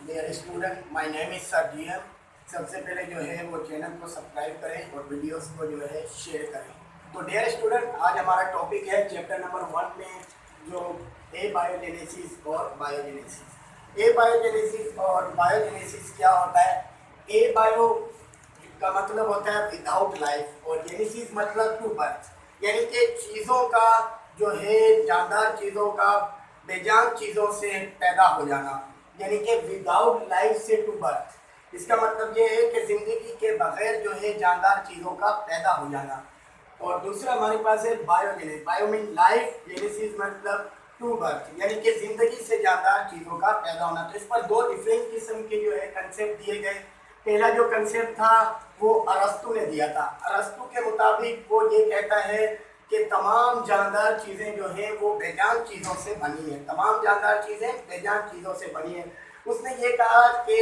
Dear student, my name is sir DM. सबसे पहले जो है वो चैनल को सब्सक्राइब करें और वीडियोस को जो है शेयर करें। तो डियर स्टूडेंट, आज हमारा टॉपिक है चैप्टर नंबर 1 में जो एबायोजेनेसिस और बायोजेनेसिस। एबायोजेनेसिस और बायोजेनेसिस क्या होता है? ए बायो का मतलब होता है विदाउट लाइफ और जेनेसिस मतलब टू बर्थ, यानी कि चीज़ों का जो है जानदार चीज़ों का बेजान चीज़ों से पैदा हो जाना, यानी कि विदाउट लाइफ से टू बर्थ। इसका मतलब ये है कि ज़िंदगी के बगैर जो है जानदार चीज़ों का पैदा हो जाना। और दूसरा हमारे पास है biogenesis. Bio mean life, genesis मतलब टू बर्थ, यानी कि ज़िंदगी से जानदार चीज़ों का पैदा होना। तो इस पर दो डिफरेंट किस्म के जो है कंसेप्ट दिए गए। पहला जो कंसेप्ट था वो अरस्तु ने दिया था। अरस्तु के मुताबिक वो ये कहता है कि तमाम जानदार चीज़ें जो हैं वो बेजान चीज़ों से बनी हैं। तमाम जानदार चीज़ें बेजान चीज़ों से बनी हैं। उसने ये कहा कि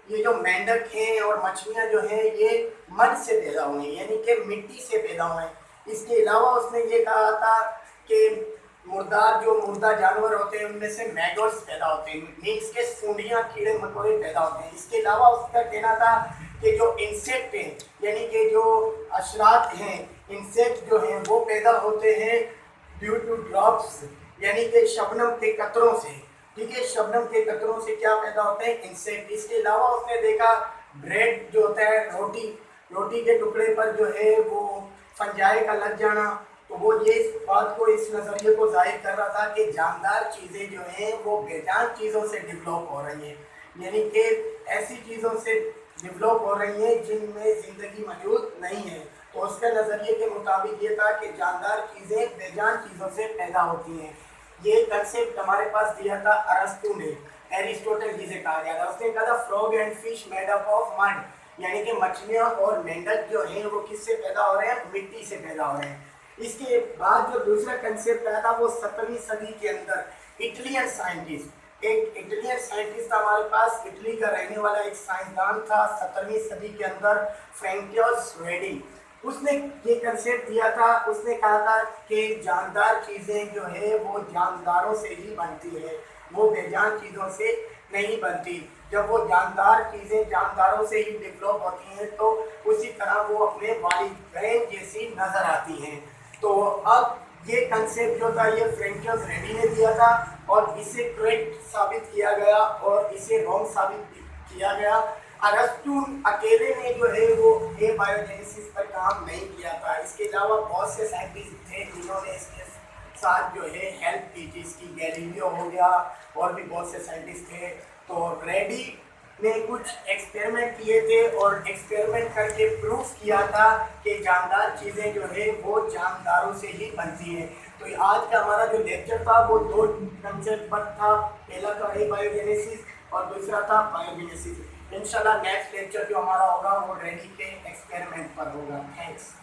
ये जो मेंढक हैं और मछलियाँ जो हैं ये मड से पैदा हुए हैं, यानी कि मिट्टी से पैदा हुए हैं। इसके अलावा उसने ये कहा था कि मुर्दा जानवर होते हैं उनमें से मैगोट्स पैदा होते हैं, मीन्स के सूंडियाँ कीड़े मकोड़े पैदा होते हैं। इसके अलावा उसका कहना था कि जो इंसेक्ट हैं, यानी कि जो अशरात हैं, इंसेक्ट जो हैं वो पैदा होते हैं ड्यू टू ड्रॉप्स, यानी कि शबनम के कतरों से। ठीक है, शबनम के कतरों से क्या पैदा होते हैं? इंसेक्ट। इसके अलावा उसने देखा ब्रेड जो होता है, रोटी के टुकड़े पर जो है वो फंजाई का लग जाना। तो वो ये इस बात को, इस नज़रिए को जाहिर कर रहा था कि जानदार चीज़ें जो हैं वो बेजान चीज़ों से डेवलप हो रही हैं, यानी कि ऐसी चीज़ों से डेवलप हो रही हैं जिनमें ज़िंदगी मौजूद नहीं है। तो उसके नज़रिए के मुताबिक ये था कि जानदार चीज़ें बेजान चीज़ों से पैदा होती हैं। ये कंसेप्ट हमारे पास दिया था अरस्तु ने, एरिस्टोटल जिसे कहा गया था। उसने कहा था frog and fish made up of mud, यानी कि मछलियाँ और मेंढक जो हैं वो किससे पैदा हो रहे हैं? मिट्टी से पैदा हो रहे हैं। इसके बाद जो दूसरा कंसेप्ट आया था वो 17वीं सदी के अंदर इटालियन साइंटिस्ट, एक इटालियन साइंटिस्ट हमारे पास, इटली का रहने वाला एक साइंसदान था 17वीं सदी के अंदर, फ्रैंकियोस रेडी। उसने ये कंसेप्ट दिया था। उसने कहा था कि जानदार चीज़ें जो है वो जानदारों से ही बनती है, वो बेजान चीज़ों से नहीं बनती। जब वो जानदार चीज़ें जानदारों से ही डेवलप होती हैं तो उसी तरह वो अपने वालिदैन जैसी नज़र आती हैं। तो अब ये कंसेप्ट जो था ये फ्रैंकियोस रेडी ने दिया था और इसे करेक्ट साबित किया गया और इसे रॉन्ग साबित किया गया। अरस्तु अकेले ने जो है वो बायोजेनेसिस पर काम नहीं किया था। इसके अलावा बहुत से साइंटिस्ट थे जिन्होंने इसके साथ जो है हेल्प की थी। इसकी गैलीलियो हो गया और भी बहुत से साइंटिस्ट थे। तो रेडी ने कुछ एक्सपेरिमेंट किए थे और एक्सपेरिमेंट करके प्रूफ किया था कि जानदार चीज़ें जो है वो जानदारों से ही बनती हैं। तो आज का हमारा जो लेक्चर था वो दो कंसेप्ट पर था। पहला था बायोजेनेसिस और दूसरा था बायोजेनेसिस। इंशाल्लाह नेक्स्ट लेक्चर जो हमारा होगा वो रेडी के एक्सपेरिमेंट पर होगा। थैंक्स।